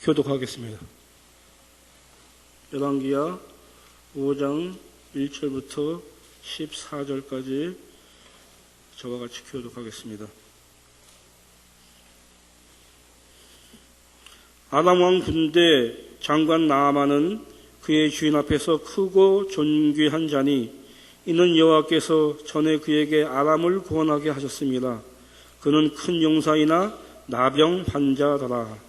교독하겠습니다. 열왕기하 5장 1절부터 14절까지 저와 같이 교독하겠습니다. 아람 왕 군대 장관 나아만은 그의 주인 앞에서 크고 존귀한 자니 이는 여호와께서 전에 그에게 아람을 구원하게 하셨습니다. 그는 큰 용사이나 나병 환자더라.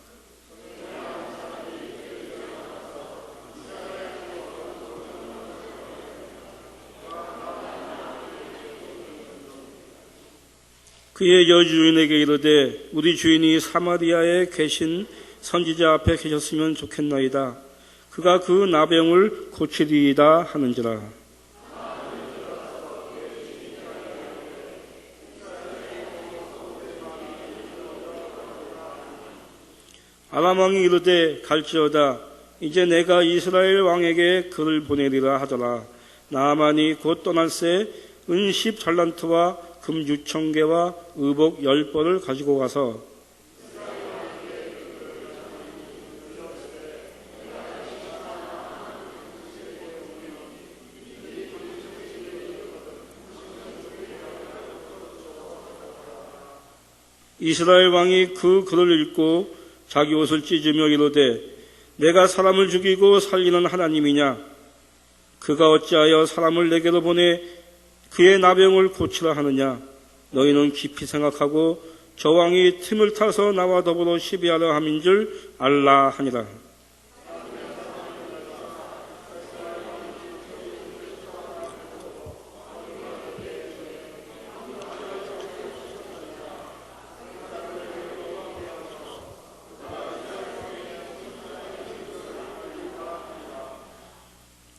그의 여주인에게 이르되 우리 주인이 사마리아에 계신 선지자 앞에 계셨으면 좋겠나이다. 그가 그 나병을 고치리이다 하는지라. 아람 왕이 이르되 갈지어다. 이제 내가 이스라엘 왕에게 그를 보내리라 하더라. 나아만이 곧 떠날새 은 10달란트와 금 6,000개와 의복 10벌을 가지고 가서 이스라엘 왕이 그 글을 읽고 자기 옷을 찢으며 이르되 내가 사람을 죽이고 살리는 하나님이냐? 그가 어찌하여 사람을 내게로 보내 그의 나병을 고치라 하느냐? 너희는 깊이 생각하고 저 왕이 틈을 타서 나와 더불어 시비하려 함인 줄 알라 하니라.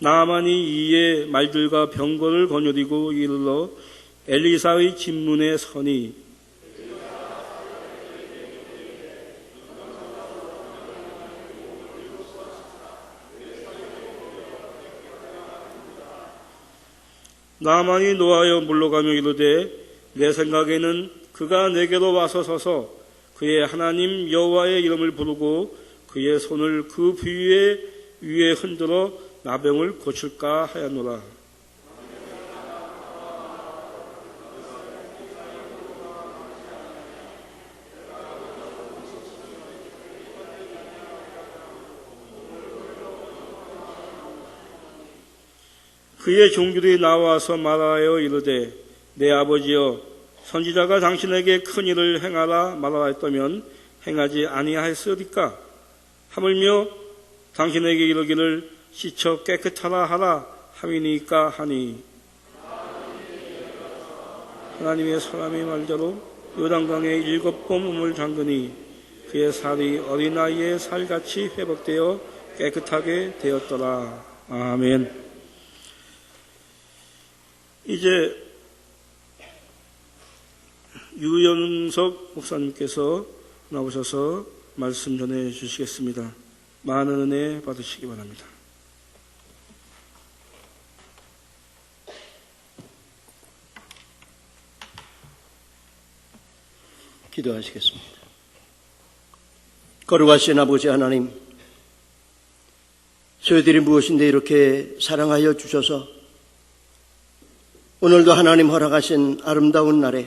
나아만이 이에 말들과 병거를 거느리고 이르러 엘리사의 집문에 서니 나아만이 노하여 물러가며 이르되 내 생각에는 그가 내게로 와서 서서 그의 하나님 여호와의 이름을 부르고 그의 손을 그 부위에 위에 흔들어 나병을 고칠까 하였노라. 그의 종들이 나와서 말하여 이르되 내 아버지여 선지자가 당신에게 큰 일을 행하라 말하라 했다면 행하지 아니하였으리까? 하물며 당신에게 이르기를 씻어 깨끗하라 하라 함이니까 하니 하나님의 사람의 말대로 요단강에 7번 몸을 잠그니 그의 살이 어린아이의 살같이 회복되어 깨끗하게 되었더라. 아멘. 이제 유연석 목사님께서 나오셔서 말씀 전해 주시겠습니다. 많은 은혜 받으시기 바랍니다. 기도하시겠습니다. 거룩하신 아버지 하나님, 저희들이 무엇인데 이렇게 사랑하여 주셔서 오늘도 하나님 허락하신 아름다운 날에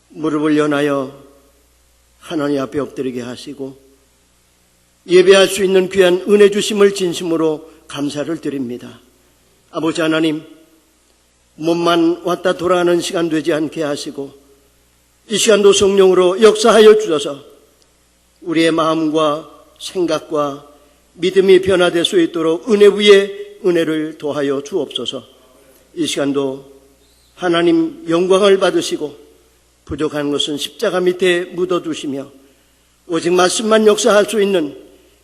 무릎을 연하여 하나님 앞에 엎드리게 하시고 예배할 수 있는 귀한 은혜 주심을 진심으로 감사를 드립니다. 아버지 하나님, 몸만 왔다 돌아가는 시간 되지 않게 하시고 이 시간도 성령으로 역사하여 주셔서 우리의 마음과 생각과 믿음이 변화될 수 있도록 은혜 위에 은혜를 더하여 주옵소서. 이 시간도 하나님 영광을 받으시고 부족한 것은 십자가 밑에 묻어두시며 오직 말씀만 역사할 수 있는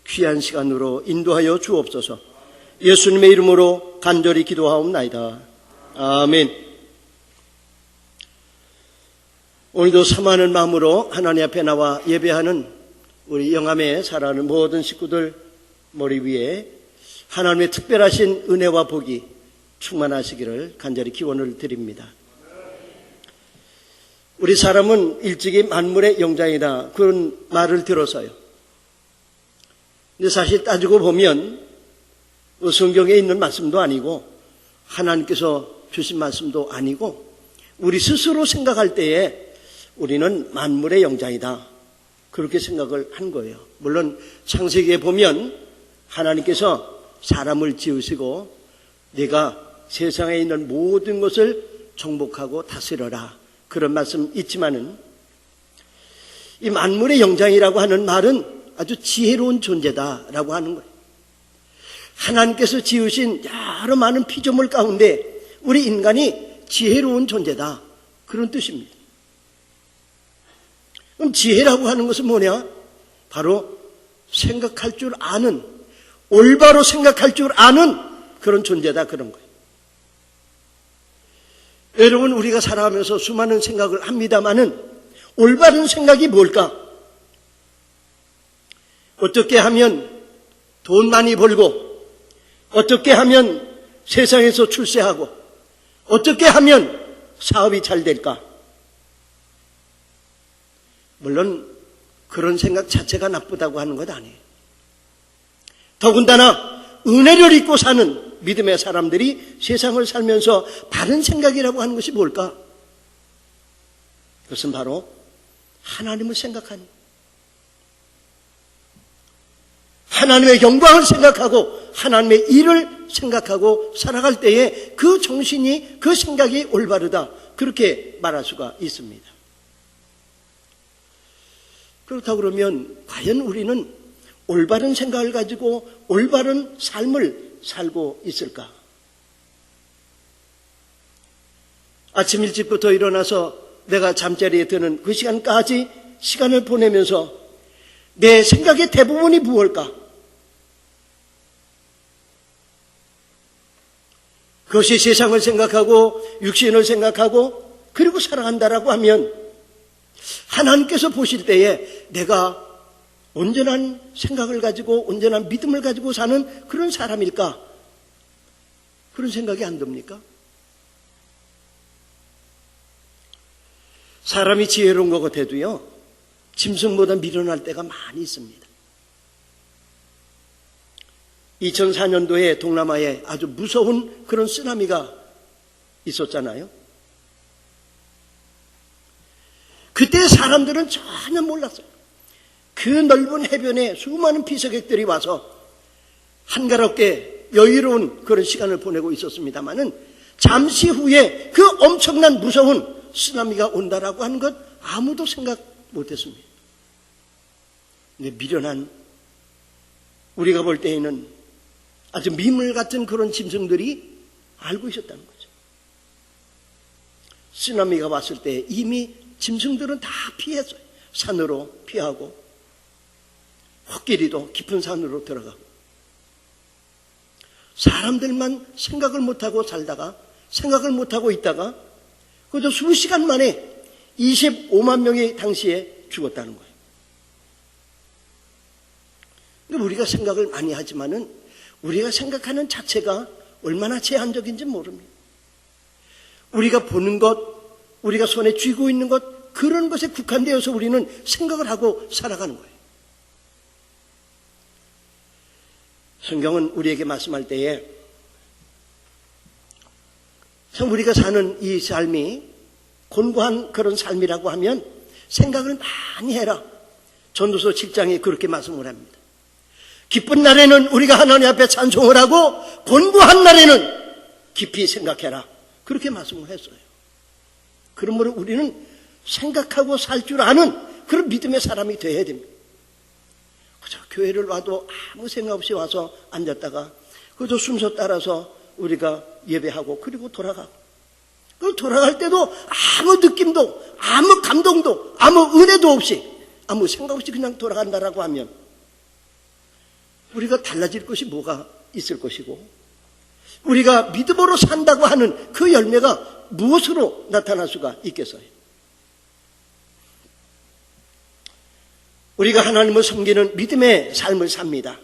귀한 시간으로 인도하여 주옵소서. 예수님의 이름으로 간절히 기도하옵나이다. 아멘. 오늘도 사모하는 마음으로 하나님 앞에 나와 예배하는 우리 영암에 살아가는 모든 식구들 머리 위에 하나님의 특별하신 은혜와 복이 충만하시기를 간절히 기원을 드립니다. 우리 사람은 일찍이 만물의 영장이다, 그런 말을 들어서요, 근데 사실 따지고 보면 성경에 있는 말씀도 아니고 하나님께서 주신 말씀도 아니고 우리 스스로 생각할 때에 우리는 만물의 영장이다. 그렇게 생각을 한 거예요. 물론 창세기에 보면 하나님께서 사람을 지으시고 내가 세상에 있는 모든 것을 정복하고 다스려라. 그런 말씀 있지만은 이 만물의 영장이라고 하는 말은 아주 지혜로운 존재다라고 하는 거예요. 하나님께서 지으신 여러 많은 피조물 가운데 우리 인간이 지혜로운 존재다. 그런 뜻입니다. 그럼 지혜라고 하는 것은 뭐냐? 바로 생각할 줄 아는, 올바로 생각할 줄 아는 그런 존재다. 그런 거예요. 여러분, 우리가 살아가면서 수많은 생각을 합니다마는 올바른 생각이 뭘까? 어떻게 하면 돈 많이 벌고, 어떻게 하면 세상에서 출세하고, 어떻게 하면 사업이 잘 될까? 물론 그런 생각 자체가 나쁘다고 하는 것 아니에요. 더군다나 은혜를 잊고 사는 믿음의 사람들이 세상을 살면서 바른 생각이라고 하는 것이 뭘까? 그것은 바로 하나님을 생각하는, 하나님의 영광을 생각하고 하나님의 일을 생각하고 살아갈 때에 그 정신이, 그 생각이 올바르다. 그렇게 말할 수가 있습니다. 그렇다고 그러면 과연 우리는 올바른 생각을 가지고 올바른 삶을 살고 있을까? 아침 일찍부터 일어나서 내가 잠자리에 드는 그 시간까지 시간을 보내면서 내 생각의 대부분이 무엇일까? 그것이 세상을 생각하고 육신을 생각하고 그리고 살아간다라고 하면 하나님께서 보실 때에 내가 온전한 생각을 가지고 온전한 믿음을 가지고 사는 그런 사람일까? 그런 생각이 안 듭니까? 사람이 지혜로운 것 같아도요, 짐승보다 미련할 때가 많이 있습니다. 2004년도에 동남아에 아주 무서운 그런 쓰나미가 있었잖아요. 그때 사람들은 전혀 몰랐어요. 그 넓은 해변에 수많은 피서객들이 와서 한가롭게 여유로운 그런 시간을 보내고 있었습니다마는 잠시 후에 그 엄청난 무서운 쓰나미가 온다라고 하는 것 아무도 생각 못했습니다. 근데 미련한 우리가 볼 때에는 아주 미물 같은 그런 짐승들이 알고 있었다는 거죠. 쓰나미가 왔을 때 이미 짐승들은 다 피했어요. 산으로 피하고 헛길이도 깊은 산으로 들어가고 사람들만 생각을 못하고 살다가 생각을 못하고 있다가 그저 수시간 만에 25만 명이 당시에 죽었다는 거예요. 근데 우리가 생각을 많이 하지만은 우리가 생각하는 자체가 얼마나 제한적인지 모릅니다. 우리가 보는 것, 우리가 손에 쥐고 있는 것, 그런 것에 국한되어서 우리는 생각을 하고 살아가는 거예요. 성경은 우리에게 말씀할 때에 참 우리가 사는 이 삶이 곤고한 그런 삶이라고 하면 생각을 많이 해라. 전도서 7장에 그렇게 말씀을 합니다. 기쁜 날에는 우리가 하나님 앞에 찬송을 하고 곤고한 날에는 깊이 생각해라. 그렇게 말씀을 했어요. 그러므로 우리는 생각하고 살 줄 아는 그런 믿음의 사람이 되어야 됩니다. 그저 교회를 와도 아무 생각 없이 와서 앉았다가 그저 순서 따라서 우리가 예배하고 그리고 돌아가고 그 돌아갈 때도 아무 느낌도 아무 감동도 아무 은혜도 없이 아무 생각 없이 그냥 돌아간다라고 하면 우리가 달라질 것이 뭐가 있을 것이고 우리가 믿음으로 산다고 하는 그 열매가 무엇으로 나타날 수가 있겠어요? 우리가 하나님을 섬기는 믿음의 삶을 삽니다.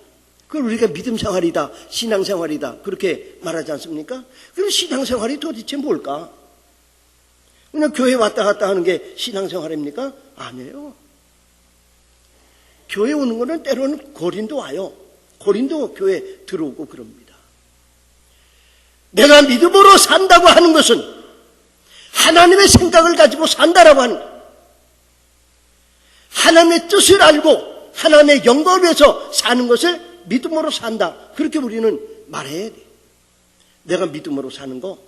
그걸 우리가 믿음 생활이다, 신앙 생활이다 그렇게 말하지 않습니까? 그럼 신앙 생활이 도대체 뭘까? 그냥 교회 왔다 갔다 하는 게 신앙 생활입니까? 아니에요. 교회 오는 거는 때로는 거린도 와요. 고린도 교회에 들어오고 그럽니다. 내가 믿음으로 산다고 하는 것은 하나님의 생각을 가지고 산다라고 하는 거예요. 하나님의 뜻을 알고 하나님의 영광을 위해서 사는 것을 믿음으로 산다. 그렇게 우리는 말해야 돼. 내가 믿음으로 사는 거.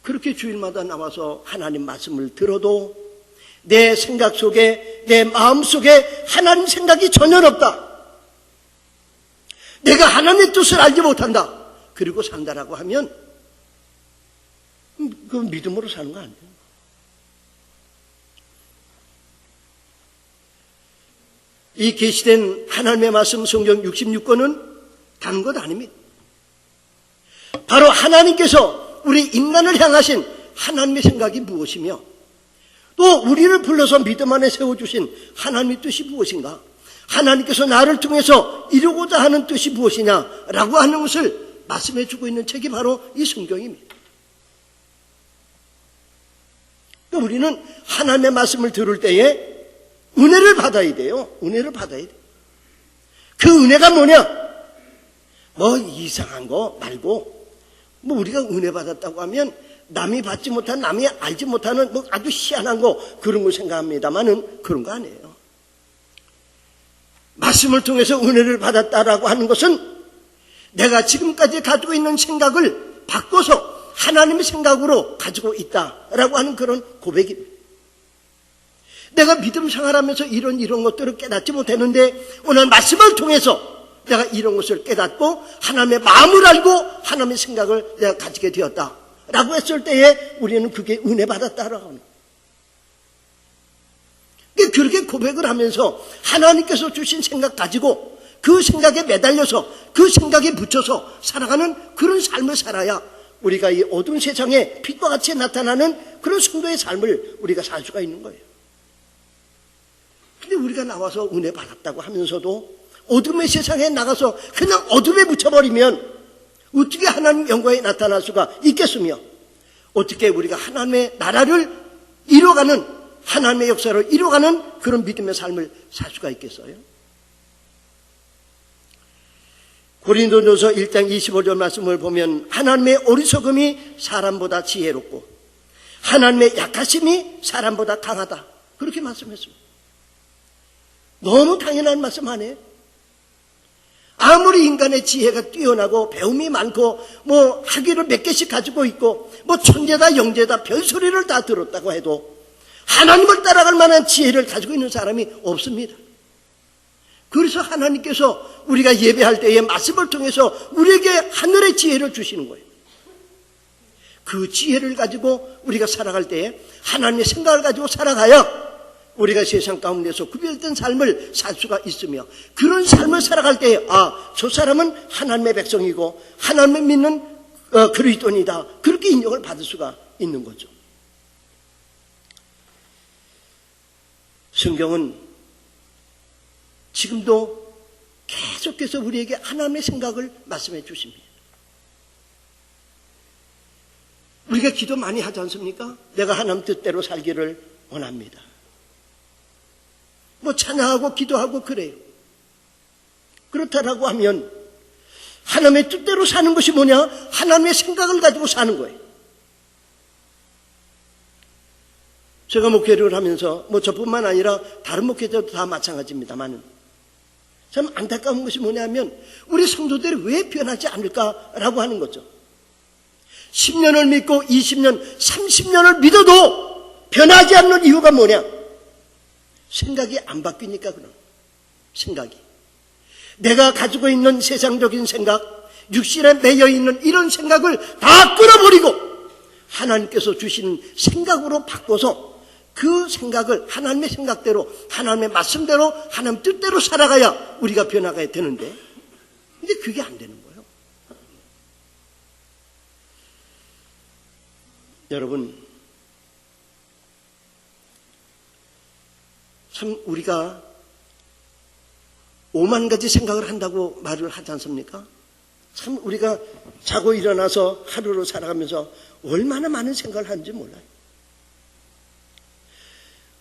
그렇게 주일마다 나와서 하나님 말씀을 들어도 내 생각 속에, 내 마음 속에 하나님 생각이 전혀 없다. 내가 하나님의 뜻을 알지 못한다. 그리고 산다라고 하면 그건 믿음으로 사는 거 아니에요. 이 계시된 하나님의 말씀 성경 66권은 다른 것 아닙니다. 바로 하나님께서 우리 인간을 향하신 하나님의 생각이 무엇이며 또 우리를 불러서 믿음 안에 세워주신 하나님의 뜻이 무엇인가, 하나님께서 나를 통해서 이루고자 하는 뜻이 무엇이냐라고 하는 것을 말씀해 주고 있는 책이 바로 이 성경입니다. 우리는 하나님의 말씀을 들을 때에 은혜를 받아야 돼요. 은혜를 받아야 돼요. 그 은혜가 뭐냐? 뭐 이상한 거 말고 뭐 우리가 은혜 받았다고 하면 남이 받지 못한, 남이 알지 못하는 뭐 아주 희한한 거 그런 걸 생각합니다만은 그런 거 아니에요. 말씀을 통해서 은혜를 받았다라고 하는 것은 내가 지금까지 가지고 있는 생각을 바꿔서 하나님의 생각으로 가지고 있다라고 하는 그런 고백입니다. 내가 믿음 생활하면서 이런 것들을 깨닫지 못했는데 오늘 말씀을 통해서 내가 이런 것을 깨닫고 하나님의 마음을 알고 하나님의 생각을 내가 가지게 되었다라고 했을 때에 우리는 그게 은혜 받았다라고 하는 거예요. 그렇게 고백을 하면서 하나님께서 주신 생각 가지고 그 생각에 매달려서 그 생각에 붙여서 살아가는 그런 삶을 살아야 우리가 이 어두운 세상에 빛과 같이 나타나는 그런 성도의 삶을 우리가 살 수가 있는 거예요. 근데 우리가 나와서 은혜 받았다고 하면서도 어둠의 세상에 나가서 그냥 어둠에 묻혀버리면 어떻게 하나님 영광에 나타날 수가 있겠으며 어떻게 우리가 하나님의 나라를 이뤄가는, 하나님의 역사를 이뤄가는 그런 믿음의 삶을 살 수가 있겠어요? 고린도전서 1장 25절 말씀을 보면 하나님의 어리석음이 사람보다 지혜롭고 하나님의 약하심이 사람보다 강하다. 그렇게 말씀했습니다. 너무 당연한 말씀 아니에요? 아무리 인간의 지혜가 뛰어나고 배움이 많고 뭐 학위를 몇 개씩 가지고 있고 뭐 천재다 영재다 별소리를 다 들었다고 해도 하나님을 따라갈 만한 지혜를 가지고 있는 사람이 없습니다. 그래서 하나님께서 우리가 예배할 때에 말씀을 통해서 우리에게 하늘의 지혜를 주시는 거예요. 그 지혜를 가지고 우리가 살아갈 때에 하나님의 생각을 가지고 살아가야 우리가 세상 가운데서 구별된 삶을 살 수가 있으며 그런 삶을 살아갈 때에 저 사람은 하나님의 백성이고 하나님을 믿는 그리스도인이다. 그렇게 인정을 받을 수가 있는 거죠. 성경은 지금도 계속해서 우리에게 하나님의 생각을 말씀해 주십니다. 우리가 기도 많이 하지 않습니까? 내가 하나님 뜻대로 살기를 원합니다. 뭐 찬양하고 기도하고 그래요. 그렇다라고 하면 하나님의 뜻대로 사는 것이 뭐냐? 하나님의 생각을 가지고 사는 거예요. 제가 목회를 하면서 뭐 저뿐만 아니라 다른 목회자도 다 마찬가지입니다만 참 안타까운 것이 뭐냐면 우리 성도들이 왜 변하지 않을까라고 하는 거죠. 10년을 믿고 20년, 30년을 믿어도 변하지 않는 이유가 뭐냐? 생각이 안 바뀌니까 그럼. 생각이. 내가 가지고 있는 세상적인 생각, 육신에 매여있는 이런 생각을 다 끊어버리고 하나님께서 주시는 생각으로 바꿔서 그 생각을 하나님의 생각대로, 하나님의 말씀대로, 하나님 뜻대로 살아가야 우리가 변화가 되는데 근데 그게 안 되는 거예요. 여러분, 참 우리가 5만 가지 생각을 한다고 말을 하지 않습니까? 참 우리가 자고 일어나서 하루를 살아가면서 얼마나 많은 생각을 하는지 몰라요.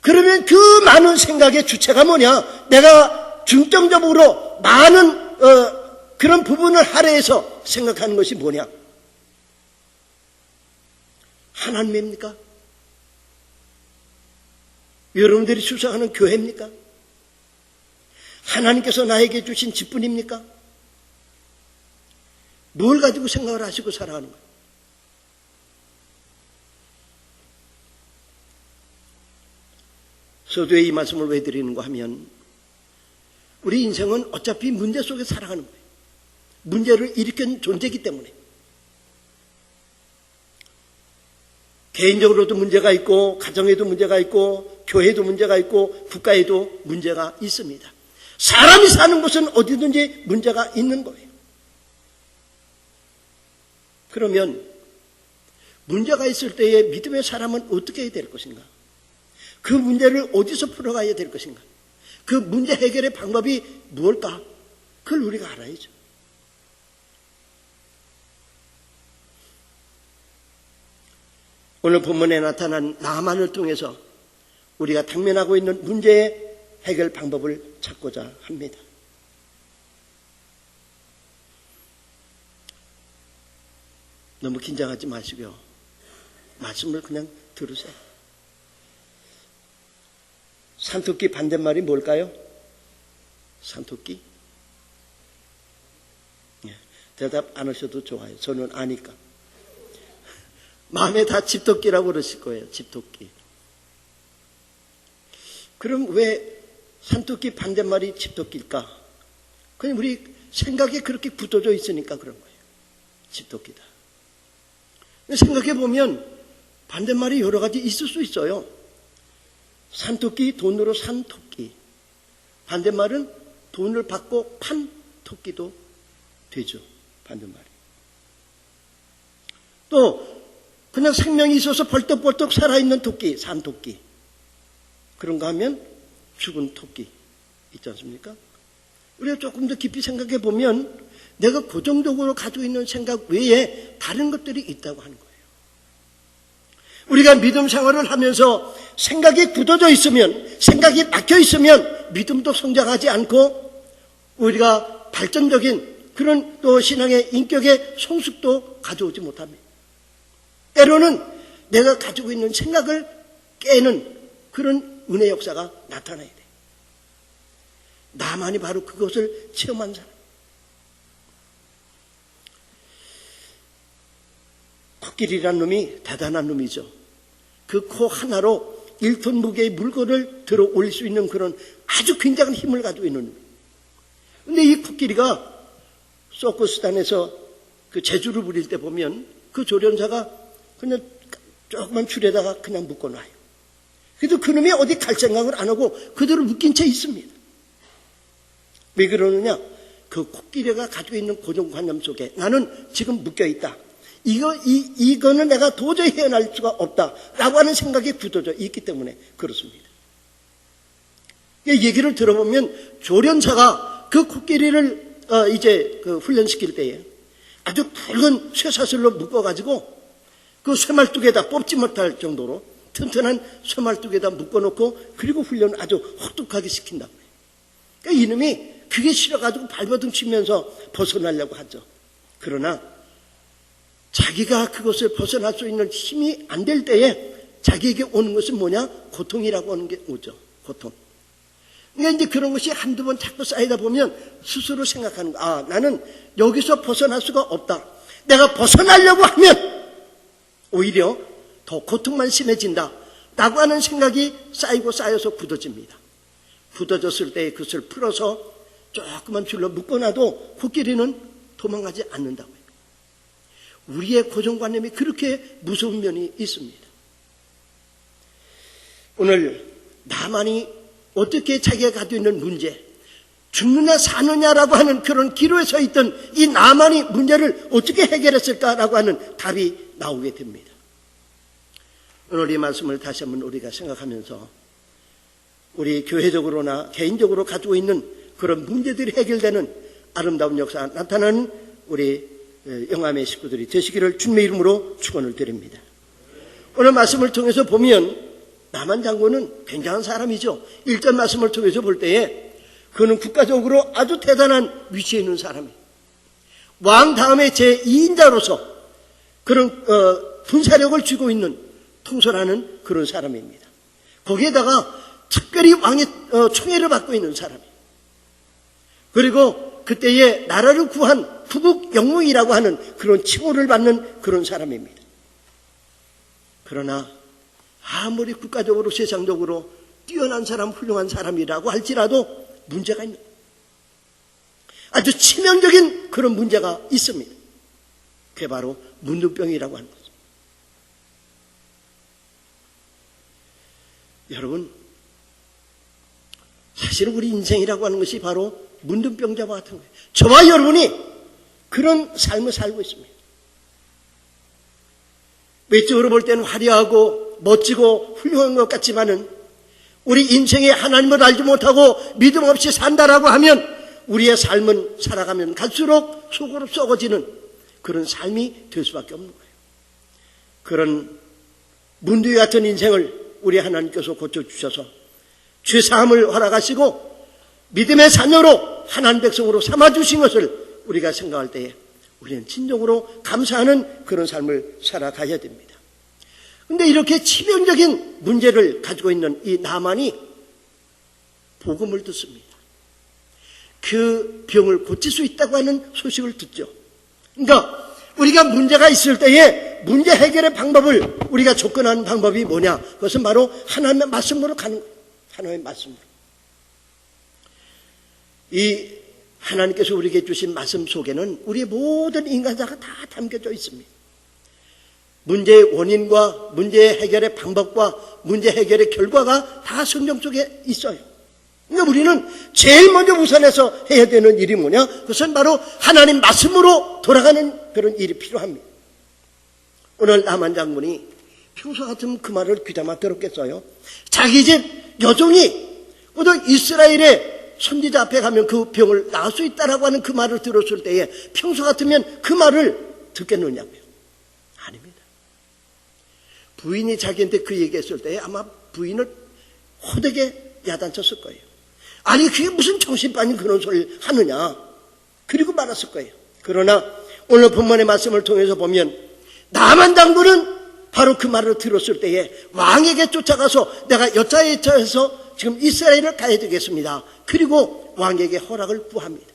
그러면 그 많은 생각의 주체가 뭐냐? 내가 중점적으로 많은 그런 부분을 할애해서 생각하는 것이 뭐냐? 하나님입니까? 여러분들이 추상하는 교회입니까? 하나님께서 나에게 주신 직분입니까? 뭘 가지고 생각을 하시고 살아가는 거예요? 서두에 이 말씀을 왜 드리는가 하면 우리 인생은 어차피 문제 속에 살아가는 거예요. 문제를 일으킨 존재이기 때문에. 개인적으로도 문제가 있고 가정에도 문제가 있고 교회에도 문제가 있고 국가에도 문제가 있습니다. 사람이 사는 곳은 어디든지 문제가 있는 거예요. 그러면 문제가 있을 때에 믿음의 사람은 어떻게 해야 될 것인가? 그 문제를 어디서 풀어가야 될 것인가? 그 문제 해결의 방법이 무엇일까? 그걸 우리가 알아야죠. 오늘 본문에 나타난 나만을 통해서 우리가 당면하고 있는 문제의 해결 방법을 찾고자 합니다. 너무 긴장하지 마시고요. 말씀을 그냥 들으세요. 산토끼 반대말이 뭘까요? 산토끼? 대답 안 하셔도 좋아요. 저는 아니까. 마음에 다 집토끼라고 그러실 거예요. 집토끼. 그럼 왜 산토끼 반대말이 집토끼일까? 그냥 우리 생각에 그렇게 굳어져 있으니까 그런 거예요. 집토끼다. 생각해 보면 반대말이 여러 가지 있을 수 있어요. 산토끼, 돈으로 산 토끼. 반대말은 돈을 받고 판 토끼도 되죠. 반대말이. 또 그냥 생명이 있어서 벌떡벌떡 살아있는 토끼, 산토끼. 그런가 하면 죽은 토끼 있지 않습니까? 우리가 조금 더 깊이 생각해 보면 내가 고정적으로 가지고 있는 생각 외에 다른 것들이 있다고 하는 거예요. 우리가 믿음 생활을 하면서 생각이 굳어져 있으면, 생각이 막혀 있으면 믿음도 성장하지 않고 우리가 발전적인 그런 또 신앙의 인격의 성숙도 가져오지 못합니다. 때로는 내가 가지고 있는 생각을 깨는 그런 은혜 역사가 나타나야 돼. 나만이 바로 그것을 체험한 사람. 코끼리란 놈이 대단한 놈이죠. 그 코 하나로 1톤 무게의 물건을 들어 올릴 수 있는 그런 아주 굉장한 힘을 가지고 있는 놈. 근데 이 코끼리가 서커스단에서 그 재주를 부릴 때 보면 그 조련사가 그냥 조그만 줄에다가 그냥 묶어놔요. 그래도 그놈이 어디 갈 생각을 안 하고 그대로 묶인 채 있습니다. 왜 그러느냐? 그 코끼리가 가지고 있는 고정관념 속에 나는 지금 묶여있다. 이거는 내가 도저히 헤어날 수가 없다라고 하는 생각이 굳어져 있기 때문에 그렇습니다. 얘기를 들어보면 조련사가 그 코끼리를 이제 그 훈련시킬 때에 아주 굵은 쇠사슬로 묶어가지고 그 쇠말뚝에다 뽑지 못할 정도로 튼튼한 쇠말뚝에다 묶어놓고 그리고 훈련을 아주 혹독하게 시킨다고 해요. 그러니까 이놈이 그게 싫어가지고 발버둥 치면서 벗어나려고 하죠. 그러나 자기가 그것을 벗어날 수 있는 힘이 안 될 때에 자기에게 오는 것은 뭐냐? 고통이라고 하는 게 오죠. 고통. 그러니까 이제 그런 것이 한두 번 자꾸 쌓이다 보면 스스로 생각하는 거. 아, 나는 여기서 벗어날 수가 없다. 내가 벗어나려고 하면 오히려 더 고통만 심해진다. 라고 하는 생각이 쌓이고 쌓여서 굳어집니다. 굳어졌을 때 그것을 풀어서 조그만 줄로 묶어놔도 코끼리는 도망가지 않는다고요. 우리의 고정관념이 그렇게 무서운 면이 있습니다. 오늘 나만이 어떻게 자기가 가지고 있는 문제, 죽느냐 사느냐라고 하는 그런 기로에 서 있던 이 나만이 문제를 어떻게 해결했을까라고 하는 답이 나오게 됩니다. 오늘 이 말씀을 다시 한번 우리가 생각하면서 우리 교회적으로나 개인적으로 가지고 있는 그런 문제들이 해결되는 아름다운 역사 나타나는 우리 영암의 식구들이 되시기를 주님의 이름으로 축원을 드립니다. 오늘 말씀을 통해서 보면 나만 장군은 굉장한 사람이죠. 1절 말씀을 통해서 볼 때에 그는 국가적으로 아주 대단한 위치에 있는 사람이에요. 왕 다음에 제2인자로서 그런 군사력을 쥐고 있는 통솔하는 그런 사람입니다. 거기에다가 특별히 왕의 총애를 받고 있는 사람이에요. 그리고 그때의 나라를 구한 후국 영웅이라고 하는 그런 칭호를 받는 그런 사람입니다. 그러나 아무리 국가적으로 세상적으로 뛰어난 사람, 훌륭한 사람이라고 할지라도 문제가 있는, 아주 치명적인 그런 문제가 있습니다. 그게 바로 문둥병이라고 하는 거죠. 여러분, 사실은 우리 인생이라고 하는 것이 바로 문둥병자와 같은 거예요. 저와 여러분이 그런 삶을 살고 있습니다. 외적으로 볼 때는 화려하고 멋지고 훌륭한 것 같지만은 우리 인생에 하나님을 알지 못하고 믿음 없이 산다라고 하면 우리의 삶은 살아가면 갈수록 속으로 썩어지는 그런 삶이 될 수밖에 없는 거예요. 그런 문두기 같은 인생을 우리 하나님께서 고쳐주셔서 죄사함을 허락하시고 믿음의 자녀로 하나님 백성으로 삼아주신 것을 우리가 생각할 때에 우리는 진정으로 감사하는 그런 삶을 살아가야 됩니다. 그런데 이렇게 치명적인 문제를 가지고 있는 이 나만이 복음을 듣습니다. 그 병을 고칠 수 있다고 하는 소식을 듣죠. 그러니까 우리가 문제가 있을 때에 문제 해결의 방법을 우리가 접근하는 방법이 뭐냐? 그것은 바로 하나님의 말씀으로 가는 거예요. 하나님의 말씀으로. 이 하나님께서 우리에게 주신 말씀 속에는 우리의 모든 인간사가 다 담겨져 있습니다. 문제의 원인과 문제 해결의 방법과 문제 해결의 결과가 다 성경 속에 있어요. 그러니까 우리는 제일 먼저 우선해서 해야 되는 일이 뭐냐? 그것은 바로 하나님 말씀으로 돌아가는 그런 일이 필요합니다. 오늘 나만 장군이 평소 같으면 그 말을 귀담아 들었겠어요? 자기 집 여종이 어떤 이스라엘의 선지자 앞에 가면 그 병을 나을 수 있다라고 하는 그 말을 들었을 때에 평소 같으면 그 말을 듣겠느냐고요? 아닙니다. 부인이 자기한테 그 얘기했을 때에 아마 부인을 호되게 야단쳤을 거예요. 아니 그게 무슨 정신 빠진 그런 소리를 하느냐. 그리고 말았을 거예요. 그러나 오늘 본문의 말씀을 통해서 보면 나만 장군은 바로 그 말을 들었을 때에 왕에게 쫓아가서 내가 여자에 처해서 지금 이스라엘을 가야 되겠습니다. 그리고 왕에게 허락을 구합니다.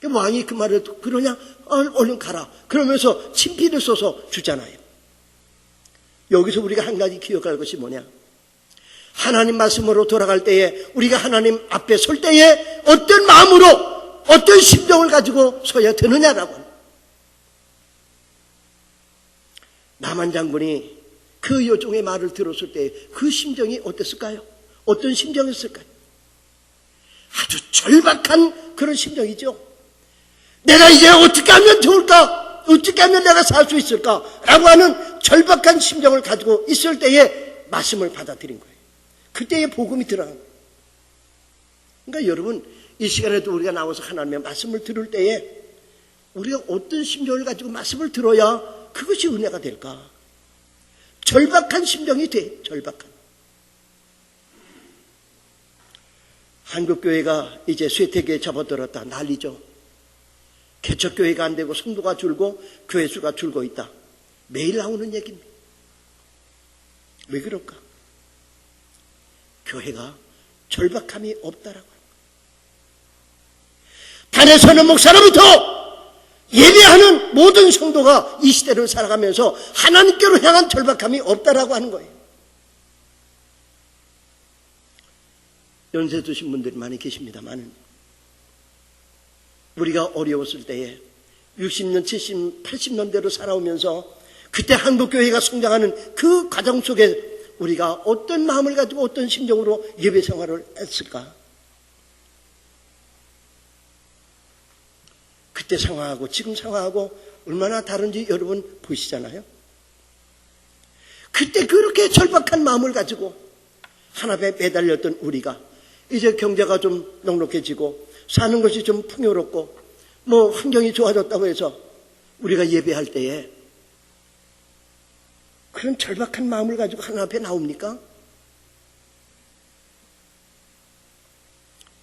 왕이 그 말을 그러냐? 얼른 가라. 그러면서 친필을 써서 주잖아요. 여기서 우리가 한 가지 기억할 것이 뭐냐? 하나님 말씀으로 돌아갈 때에 우리가 하나님 앞에 설 때에 어떤 마음으로 어떤 심정을 가지고 서야 되느냐라고 합니다. 나만 장군이 그 여종의 말을 들었을 때 그 심정이 어땠을까요? 어떤 심정이었을까요? 아주 절박한 그런 심정이죠. 내가 이제 어떻게 하면 좋을까? 어떻게 하면 내가 살 수 있을까? 라고 하는 절박한 심정을 가지고 있을 때에 말씀을 받아들인 거예요. 그때에 복음이 들어간 거예요. 그러니까 여러분 이 시간에도 우리가 나와서 하나님의 말씀을 들을 때에 우리가 어떤 심정을 가지고 말씀을 들어야 그것이 은혜가 될까? 절박한 심정이 돼. 절박한. 한국교회가 이제 쇠퇴기에 접어들었다. 난리죠. 개척교회가 안 되고 성도가 줄고 교회 수가 줄고 있다. 매일 나오는 얘기입니다. 왜 그럴까? 교회가 절박함이 없다라고 합니다. 단에 서는 목사로부터 예배하는 모든 성도가 이 시대를 살아가면서 하나님께로 향한 절박함이 없다라고 하는 거예요. 연세 드신 분들이 많이 계십니다만 우리가 어려웠을 때에 60년, 70, 80년대로 살아오면서 그때 한국교회가 성장하는 그 과정 속에 우리가 어떤 마음을 가지고 어떤 심정으로 예배 생활을 했을까? 그때 상황하고 지금 상황하고 얼마나 다른지 여러분 보시잖아요. 그때 그렇게 절박한 마음을 가지고 하나님에 매달렸던 우리가 이제 경제가 좀 넉넉해지고 사는 것이 좀 풍요롭고 뭐 환경이 좋아졌다고 해서 우리가 예배할 때에 그런 절박한 마음을 가지고 하나님 앞에 나옵니까?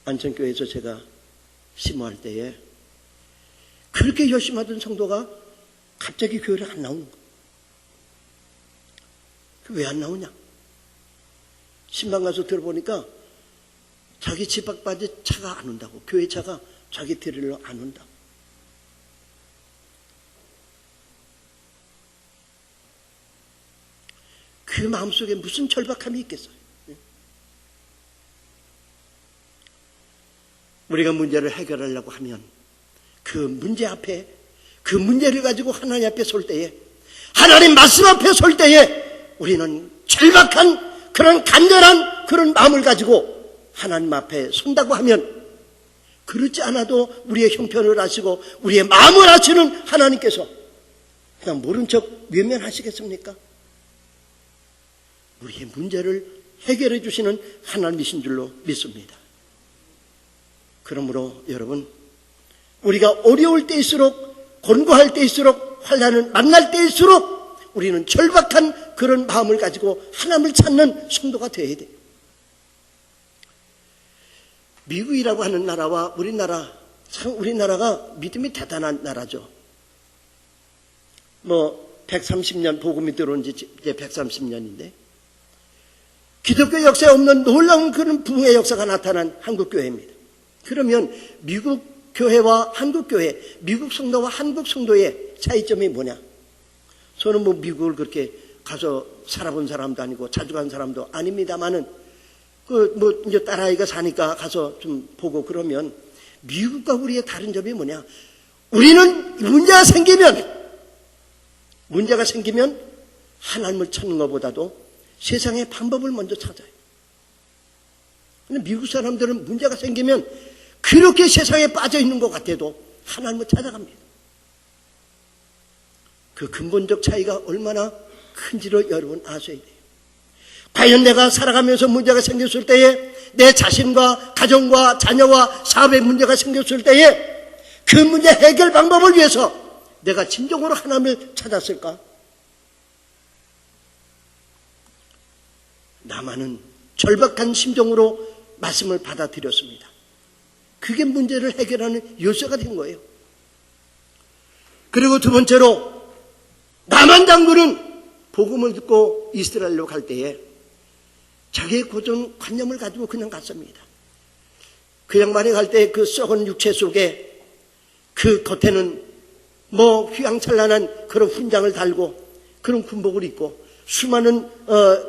안천교회에서 제가 심호할 때에 그렇게 열심히 하던 성도가 갑자기 교회를 안 나오는 거예요. 왜 안 나오냐? 신방 가서 들어보니까 자기 집 앞까지 차가 안 온다고. 교회 차가 자기 데리러 안 온다고. 그 마음속에 무슨 절박함이 있겠어요? 우리가 문제를 해결하려고 하면 그 문제 앞에, 그 문제를 가지고 하나님 앞에 설 때에, 하나님 말씀 앞에 설 때에 우리는 절박한 그런 간절한 그런 마음을 가지고 하나님 앞에 선다고 하면, 그렇지 않아도 우리의 형편을 아시고 우리의 마음을 아시는 하나님께서 그냥 모른 척 외면하시겠습니까? 우리의 문제를 해결해 주시는 하나님이신 줄로 믿습니다. 그러므로 여러분, 우리가 어려울 때일수록, 곤고할 때일수록, 환난을 만날 때일수록 우리는 절박한 그런 마음을 가지고 하나님을 찾는 성도가 되어야 돼요. 미국이라고 하는 나라와 우리나라, 참 우리나라가 믿음이 대단한 나라죠. 130년, 복음이 들어온 지 이제 130년인데, 기독교 역사에 없는 놀라운 그런 부흥의 역사가 나타난 한국교회입니다. 그러면 미국 교회와 한국교회, 미국 성도와 한국 성도의 차이점이 뭐냐? 저는 미국을 그렇게 가서 살아본 사람도 아니고 자주 간 사람도 아닙니다만은, 이제 딸아이가 사니까 가서 좀 보고 그러면, 미국과 우리의 다른 점이 뭐냐? 우리는 문제가 생기면 하나님을 찾는 것보다도 세상의 방법을 먼저 찾아요. 근데 미국 사람들은 문제가 생기면 그렇게 세상에 빠져 있는 것 같아도 하나님을 찾아갑니다. 그 근본적 차이가 얼마나 큰지를 여러분 아셔야 돼요. 과연 내가 살아가면서 문제가 생겼을 때에, 내 자신과 가정과 자녀와 사업에 문제가 생겼을 때에 그 문제 해결 방법을 위해서 내가 진정으로 하나님을 찾았을까? 나만은 절박한 심정으로 말씀을 받아들였습니다. 그게 문제를 해결하는 열쇠가 된 거예요. 그리고 두 번째로, 나만 장군은 복음을 듣고 이스라엘로 갈 때에 자기의 고정관념을 가지고 그냥 갔습니다. 그 양반이 갈 때 그 썩은 육체 속에 그 겉에는 휘황찬란한 그런 훈장을 달고 그런 군복을 입고 수많은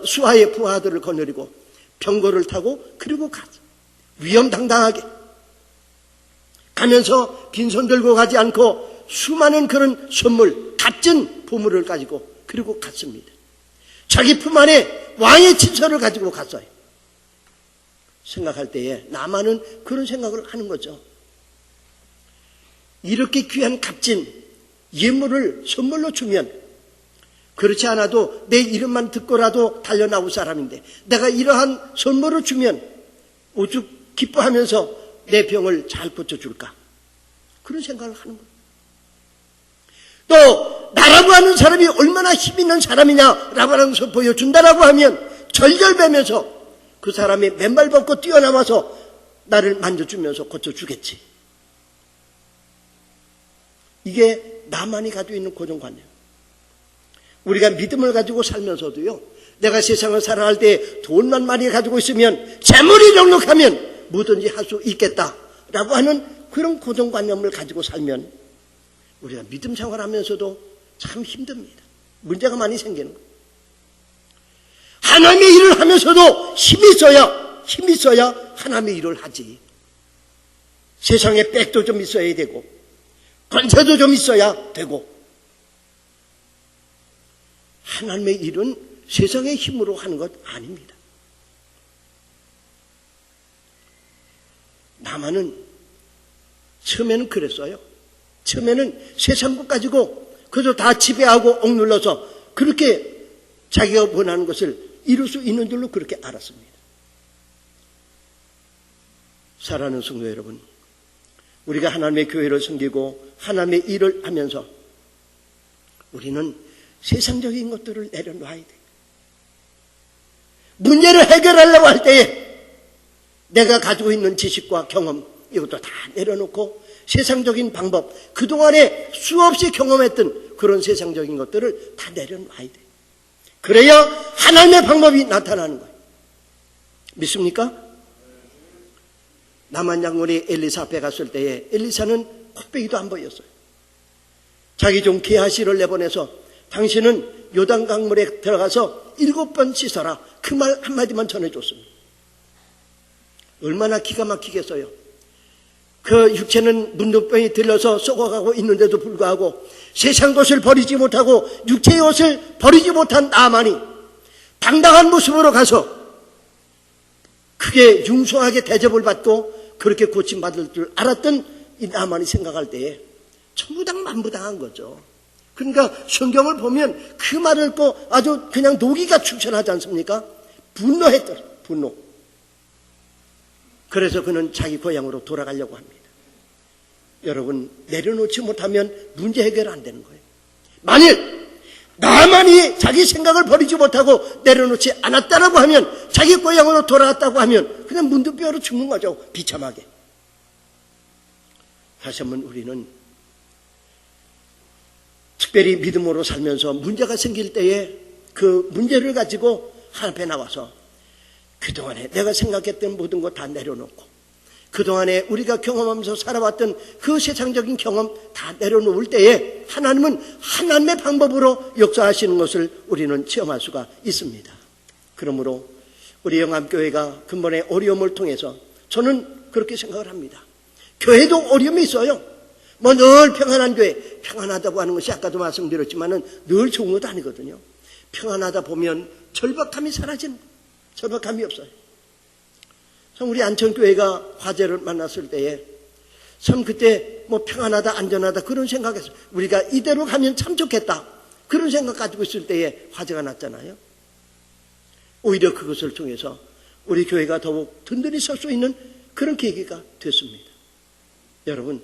수하의 부하들을 거느리고 병거를 타고 그리고 갔죠. 위험당당하게 가면서 빈손 들고 가지 않고 수많은 그런 선물, 값진 보물을 가지고 그리고 갔습니다. 자기 품 안에 왕의 친서를 가지고 갔어요. 생각할 때에 나만은 그런 생각을 하는 거죠. 이렇게 귀한 값진 예물을 선물로 주면, 그렇지 않아도 내 이름만 듣고라도 달려나올 사람인데 내가 이러한 선물을 주면 오죽 기뻐하면서 내 병을 잘 고쳐줄까? 그런 생각을 하는 거예요. 또 나라고 하는 사람이 얼마나 힘 있는 사람이냐라고 하는 것을 보여준다라고 하면 절절매면서 그 사람이 맨발 벗고 뛰어나와서 나를 만져주면서 고쳐주겠지. 이게 나만이 가지고 있는 고정관념. 우리가 믿음을 가지고 살면서도요, 내가 세상을 살아갈 때 돈만 많이 가지고 있으면, 재물이 넉넉하면 뭐든지 할 수 있겠다라고 하는 그런 고정관념을 가지고 살면 우리가 믿음 생활하면서도 참 힘듭니다. 문제가 많이 생기는 거예요. 하나님의 일을 하면서도 힘이 있어야 하나님의 일을 하지. 세상에 백도 좀 있어야 되고 권세도 좀 있어야 되고, 하나님의 일은 세상의 힘으로 하는 것 아닙니다. 나만은 처음에는 그랬어요. 처음에는 세상 것 가지고 그저 다 지배하고 억눌러서 그렇게 자기가 원하는 것을 이룰 수 있는 줄로 그렇게 알았습니다. 사랑하는 성도 여러분, 우리가 하나님의 교회를 섬기고 하나님의 일을 하면서 우리는 세상적인 것들을 내려놔야 돼요. 문제를 해결하려고 할 때에 내가 가지고 있는 지식과 경험 이것도 다 내려놓고 세상적인 방법, 그동안에 수없이 경험했던 그런 세상적인 것들을 다 내려놔야 돼. 그래야 하나님의 방법이 나타나는 거예요. 믿습니까? 남한 장군이 엘리사 앞에 갔을 때에 엘리사는 코빼기도 안 보였어요. 자기 종 게하시를 내보내서 당신은 요단 강물에 들어가서 7번 씻어라. 그 말 한마디만 전해줬습니다. 얼마나 기가 막히겠어요. 그 육체는 문둥병이 들려서 썩어가고 있는데도 불구하고 세상 것을 버리지 못하고 육체의 옷을 버리지 못한 나만이 당당한 모습으로 가서 크게 융숭하게 대접을 받고 그렇게 고침받을 줄 알았던 이 나만이 생각할 때에 전부 다 만부당한 거죠. 그러니까 성경을 보면 그 말을 듣고 아주 그냥 노기가 충천하지 않습니까? 분노했더라. 분노. 그래서 그는 자기 고향으로 돌아가려고 합니다. 여러분, 내려놓지 못하면 문제 해결 안 되는 거예요. 만일 나만이 자기 생각을 버리지 못하고 내려놓지 않았다라고 하면, 자기 고향으로 돌아갔다고 하면 그냥 문득뼈로 죽는 거죠. 비참하게. 다시 한번 우리는 특별히 믿음으로 살면서 문제가 생길 때에 그 문제를 가지고 하나님 앞에 나와서 그동안에 내가 생각했던 모든 것 다 내려놓고 그동안에 우리가 경험하면서 살아왔던 그 세상적인 경험 다 내려놓을 때에 하나님은 하나님의 방법으로 역사하시는 것을 우리는 체험할 수가 있습니다. 그러므로 우리 영암교회가 근본의 어려움을 통해서 저는 그렇게 생각을 합니다. 교회도 어려움이 있어요. 뭐 늘 평안한 교회, 평안하다고 하는 것이 아까도 말씀드렸지만은 늘 좋은 것도 아니거든요. 평안하다 보면 절박함이 사라지는, 절박함이 없어요. 참 우리 안천교회가 화재를 만났을 때에 참 그때 뭐 평안하다, 안전하다 그런 생각했어요. 우리가 이대로 가면 참 좋겠다 그런 생각 가지고 있을 때에 화재가 났잖아요. 오히려 그것을 통해서 우리 교회가 더욱 든든히 설 수 있는 그런 계기가 됐습니다. 여러분,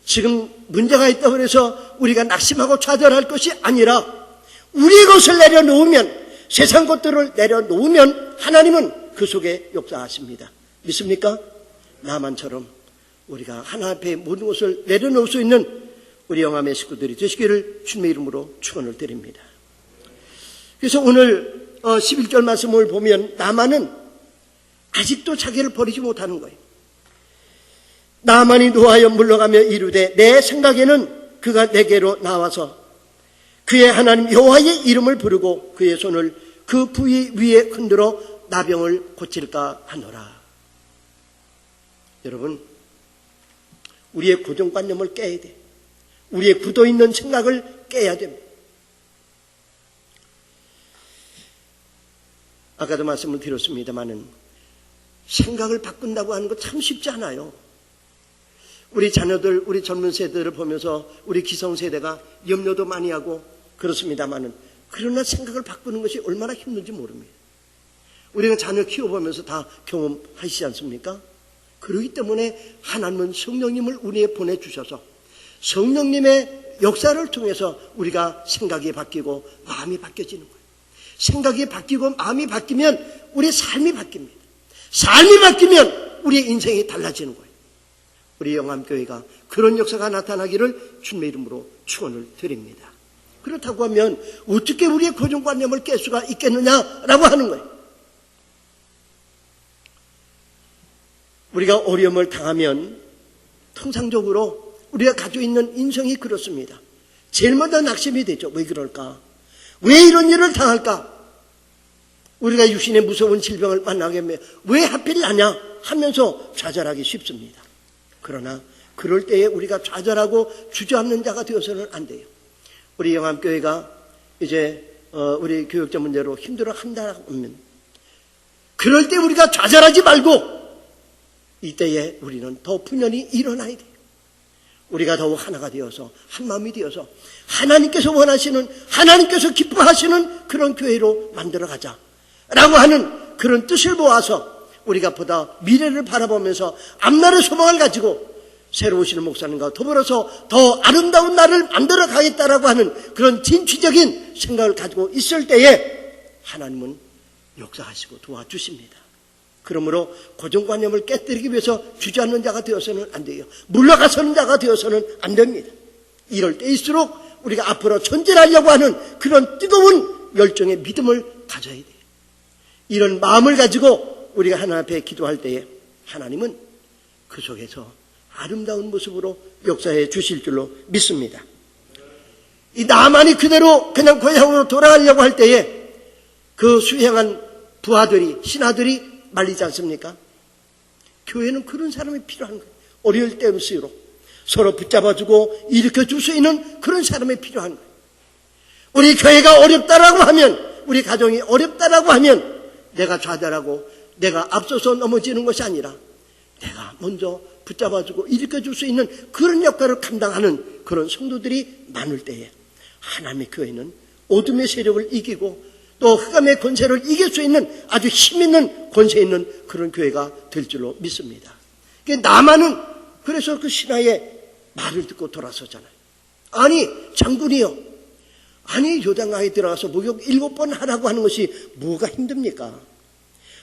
지금 문제가 있다고 해서 우리가 낙심하고 좌절할 것이 아니라 우리 것을 내려놓으면, 세상 것들을 내려놓으면 하나님은 그 속에 역사하십니다. 믿습니까? 나만처럼 우리가 하나님 앞에 모든 것을 내려놓을 수 있는 우리 영암의 식구들이 되시기를 주님의 이름으로 축원을 드립니다. 그래서 오늘 11절 말씀을 보면 나만은 아직도 자기를 버리지 못하는 거예요. 나만이 노하여 물러가며 이르되 내 생각에는 그가 내게로 나와서 그의 하나님 여호와의 이름을 부르고 그의 손을 그 부위 위에 흔들어 나병을 고칠까 하노라. 여러분, 우리의 고정관념을 깨야 돼. 우리의 굳어있는 생각을 깨야 됩니다. 아까도 말씀을 드렸습니다마는 생각을 바꾼다고 하는 거 참 쉽지 않아요. 우리 자녀들, 우리 젊은 세대를 보면서 우리 기성세대가 염려도 많이 하고 그렇습니다마는 그러나 생각을 바꾸는 것이 얼마나 힘든지 모릅니다. 우리가 자녀 키워보면서 다 경험하시지 않습니까? 그렇기 때문에 하나님은 성령님을 우리에 보내주셔서 성령님의 역사를 통해서 우리가 생각이 바뀌고 마음이 바뀌어지는 거예요. 생각이 바뀌고 마음이 바뀌면 우리의 삶이 바뀝니다. 삶이 바뀌면 우리의 인생이 달라지는 거예요. 우리 영암교회가 그런 역사가 나타나기를 주님의 이름으로 축원을 드립니다. 그렇다고 하면 어떻게 우리의 고정관념을 깰 수가 있겠느냐라고 하는 거예요. 우리가 어려움을 당하면 통상적으로 우리가 가지고 있는 인성이 그렇습니다. 제일 먼저 낙심이 되죠. 왜 그럴까? 왜 이런 일을 당할까? 우리가 육신의 무서운 질병을 만나게 되면 왜 하필 나냐 하면서 좌절하기 쉽습니다. 그러나 그럴 때에 우리가 좌절하고 주저앉는 자가 되어서는 안 돼요. 우리 영암교회가 이제 우리 교육자 문제로 힘들어한다고 하면 그럴 때 우리가 좌절하지 말고 이때에 우리는 더 분연히 일어나야 돼요. 우리가 더욱 하나가 되어서 한 마음이 되어서 하나님께서 원하시는, 하나님께서 기뻐하시는 그런 교회로 만들어가자 라고 하는 그런 뜻을 모아서 우리가 보다 미래를 바라보면서 앞날의 소망을 가지고 새로 오시는 목사님과 더불어서 더 아름다운 날을 만들어 가겠다라고 하는 그런 진취적인 생각을 가지고 있을 때에 하나님은 역사하시고 도와주십니다. 그러므로 고정관념을 깨뜨리기 위해서 주저앉는 자가 되어서는 안 돼요. 물러가서는 자가 되어서는 안 됩니다. 이럴 때일수록 우리가 앞으로 전진하려고 하는 그런 뜨거운 열정의 믿음을 가져야 돼요. 이런 마음을 가지고 우리가 하나님 앞에 기도할 때에 하나님은 그 속에서 아름다운 모습으로 역사해 주실 줄로 믿습니다. 이 나만이 그대로 그냥 고향으로 돌아가려고 할 때에 그 수행한 부하들이, 신하들이 말리지 않습니까? 교회는 그런 사람이 필요한 거예요. 어려울 때일수록 서로 붙잡아주고 일으켜줄 수 있는 그런 사람이 필요한 거예요. 우리 교회가 어렵다라고 하면, 우리 가정이 어렵다라고 하면 내가 좌절하고 내가 앞서서 넘어지는 것이 아니라 내가 먼저 붙잡아주고 일으켜줄 수 있는 그런 역할을 감당하는 그런 성도들이 많을 때에 하나님의 교회는 어둠의 세력을 이기고 또 흑암의 권세를 이길 수 있는 아주 힘있는 권세 있는 그런 교회가 될 줄로 믿습니다. 나만은 그래서 그 신하의 말을 듣고 돌아서잖아요. 아니 장군이요, 아니 요단강에 들어가서 목욕 7번 하라고 하는 것이 뭐가 힘듭니까?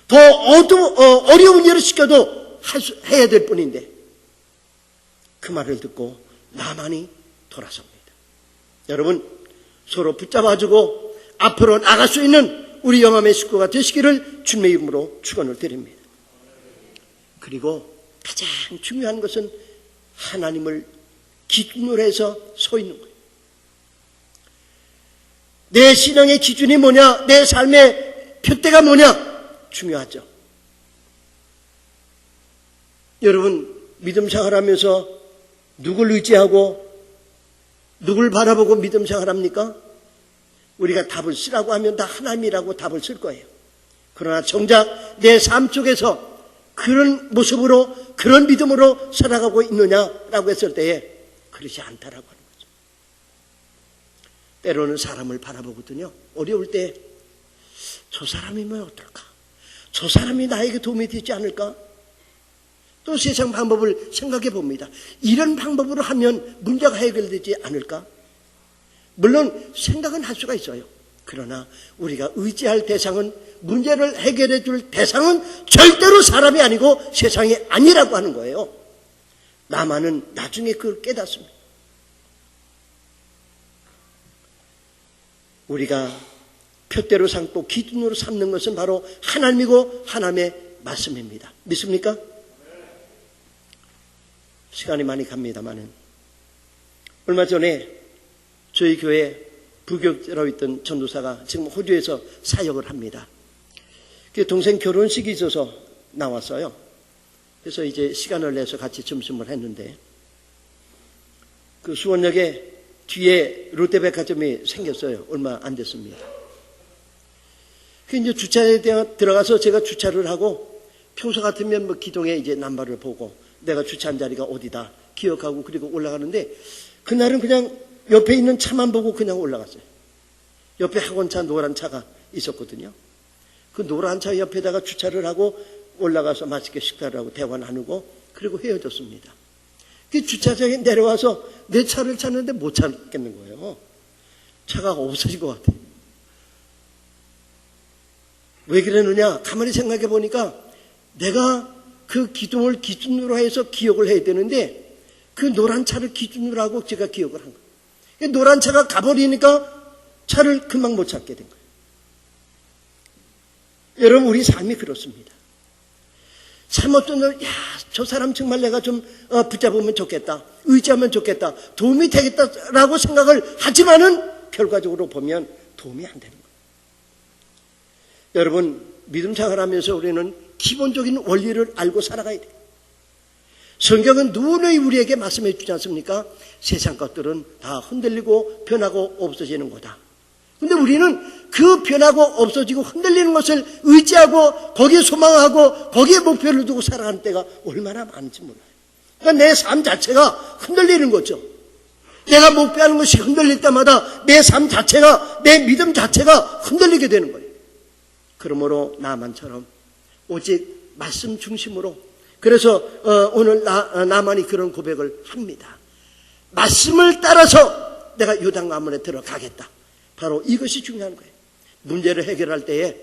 더 어려운 일을 시켜도 해야 될 뿐인데 그 말을 듣고 나만이 돌아섭니다. 여러분, 서로 붙잡아주고 앞으로 나갈 수 있는 우리 영암의 식구가 되시기를 주님의 이름으로 축원을 드립니다. 그리고 가장 중요한 것은 하나님을 기준으로 해서 서 있는 거예요. 내 신앙의 기준이 뭐냐, 내 삶의 표대가 뭐냐 중요하죠. 여러분, 믿음 생활하면서 누굴 의지하고 누굴 바라보고 믿음 생활합니까? 우리가 답을 쓰라고 하면 다 하나님이라고 답을 쓸 거예요. 그러나 정작 내 삶 속에서 그런 모습으로 그런 믿음으로 살아가고 있느냐라고 했을 때에 그렇지 않다라고 하는 거죠. 때로는 사람을 바라보거든요. 어려울 때 저 사람이면 어떨까? 저 사람이 나에게 도움이 되지 않을까? 또 세상 방법을 생각해 봅니다. 이런 방법으로 하면 문제가 해결되지 않을까? 물론 생각은 할 수가 있어요. 그러나 우리가 의지할 대상은, 문제를 해결해 줄 대상은 절대로 사람이 아니고 세상이 아니라고 하는 거예요. 나만은 나중에 그걸 깨닫습니다. 우리가 표대로 삼고 기준으로 삼는 것은 바로 하나님이고 하나님의 말씀입니다. 믿습니까? 시간이 많이 갑니다만은 얼마 전에 저희 교회 부교자로 있던 전도사가 지금 호주에서 사역을 합니다. 동생 결혼식이 있어서 나왔어요. 그래서 이제 시간을 내서 같이 점심을 했는데 그 수원역에 뒤에 롯데백화점이 생겼어요. 얼마 안 됐습니다. 그 이제 주차장에 들어가서 제가 주차를 하고 평소 같으면 뭐 기동에 이제 남바를 보고 내가 주차한 자리가 어디다 기억하고 그리고 올라가는데 그날은 그냥 옆에 있는 차만 보고 그냥 올라갔어요. 옆에 학원차 노란 차가 있었거든요. 그 노란 차 옆에다가 주차를 하고 올라가서 맛있게 식사를 하고 대화 나누고 그리고 헤어졌습니다. 그 주차장에 내려와서 내 차를 찾는데 못 찾겠는 거예요. 차가 없어진 것 같아요. 왜 그러느냐? 가만히 생각해 보니까 내가 그 기둥을 기준으로 해서 기억을 해야 되는데 그 노란 차를 기준으로 하고 제가 기억을 한 거예요. 노란 차가 가버리니까 차를 금방 못 찾게 된 거예요. 여러분, 우리 삶이 그렇습니다. 참 어떤 날, 저 사람 정말 내가 좀 붙잡으면 좋겠다, 의지하면 좋겠다, 도움이 되겠다라고 생각을 하지만은 결과적으로 보면 도움이 안 되는 거예요. 여러분, 믿음 생활하면서 우리는 기본적인 원리를 알고 살아가야 돼요. 성경은 누누이 우리에게 말씀해 주지 않습니까? 세상 것들은 다 흔들리고 변하고 없어지는 거다. 근데 우리는 그 변하고 없어지고 흔들리는 것을 의지하고 거기에 소망하고 거기에 목표를 두고 살아가는 때가 얼마나 많은지 몰라요. 그러니까 내 삶 자체가 흔들리는 거죠. 내가 목표하는 것이 흔들릴 때마다 내 삶 자체가, 내 믿음 자체가 흔들리게 되는 거예요. 그러므로 나만처럼 오직 말씀 중심으로, 그래서 오늘 나만이 그런 고백을 합니다. 말씀을 따라서 내가 요단강물에 들어가겠다. 바로 이것이 중요한 거예요. 문제를 해결할 때에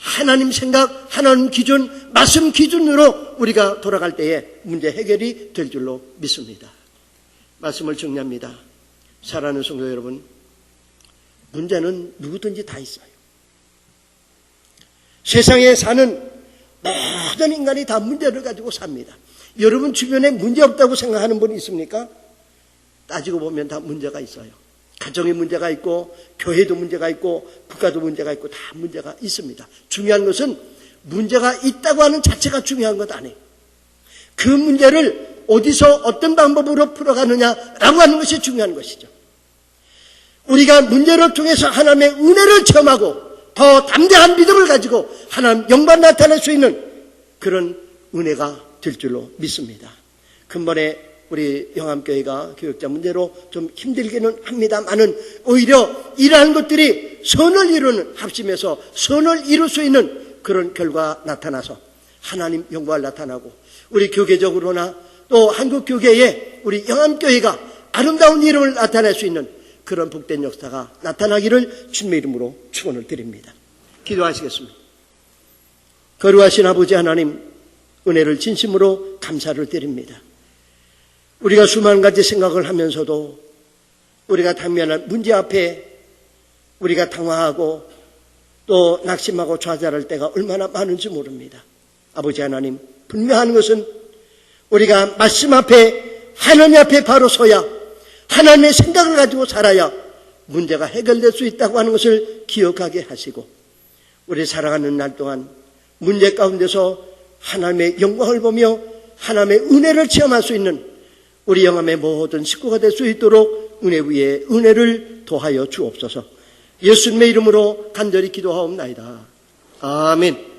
하나님 생각, 하나님 기준, 말씀 기준으로 우리가 돌아갈 때에 문제 해결이 될 줄로 믿습니다. 말씀을 정리합니다. 사랑하는 성도 여러분, 문제는 누구든지 다 있어요. 세상에 사는 모든 인간이 다 문제를 가지고 삽니다. 여러분 주변에 문제 없다고 생각하는 분이 있습니까? 따지고 보면 다 문제가 있어요. 가정에 문제가 있고, 교회도 문제가 있고, 국가도 문제가 있고, 다 문제가 있습니다. 중요한 것은 문제가 있다고 하는 자체가 중요한 것 아니에요. 그 문제를 어디서 어떤 방법으로 풀어가느냐라고 하는 것이 중요한 것이죠. 우리가 문제를 통해서 하나님의 은혜를 체험하고 더 담대한 믿음을 가지고 하나님 영광 나타낼 수 있는 그런 은혜가 될 줄로 믿습니다. 근본에 우리 영암교회가 교육자 문제로 좀 힘들기는 합니다만은 오히려 이러한 것들이 선을 이루는 합심해서 선을 이룰 수 있는 그런 결과가 나타나서 하나님 영광을 나타나고 우리 교계적으로나 또 한국교계에 우리 영암교회가 아름다운 이름을 나타낼 수 있는 그런 복된 역사가 나타나기를 주님의 이름으로 축원을 드립니다. 기도하시겠습니다. 거룩하신 아버지 하나님, 은혜를 진심으로 감사를 드립니다. 우리가 수많은 가지 생각을 하면서도 우리가 당면한 문제 앞에 우리가 당황하고 또 낙심하고 좌절할 때가 얼마나 많은지 모릅니다. 아버지 하나님, 분명한 것은 우리가 말씀 앞에 하나님 앞에 바로 서야 하나님의 생각을 가지고 살아야 문제가 해결될 수 있다고 하는 것을 기억하게 하시고 우리 살아가는 날 동안 문제 가운데서 하나님의 영광을 보며 하나님의 은혜를 체험할 수 있는 우리 영암의 모든 식구가 될 수 있도록 은혜 위에 은혜를 더하여 주옵소서. 예수님의 이름으로 간절히 기도하옵나이다. 아멘.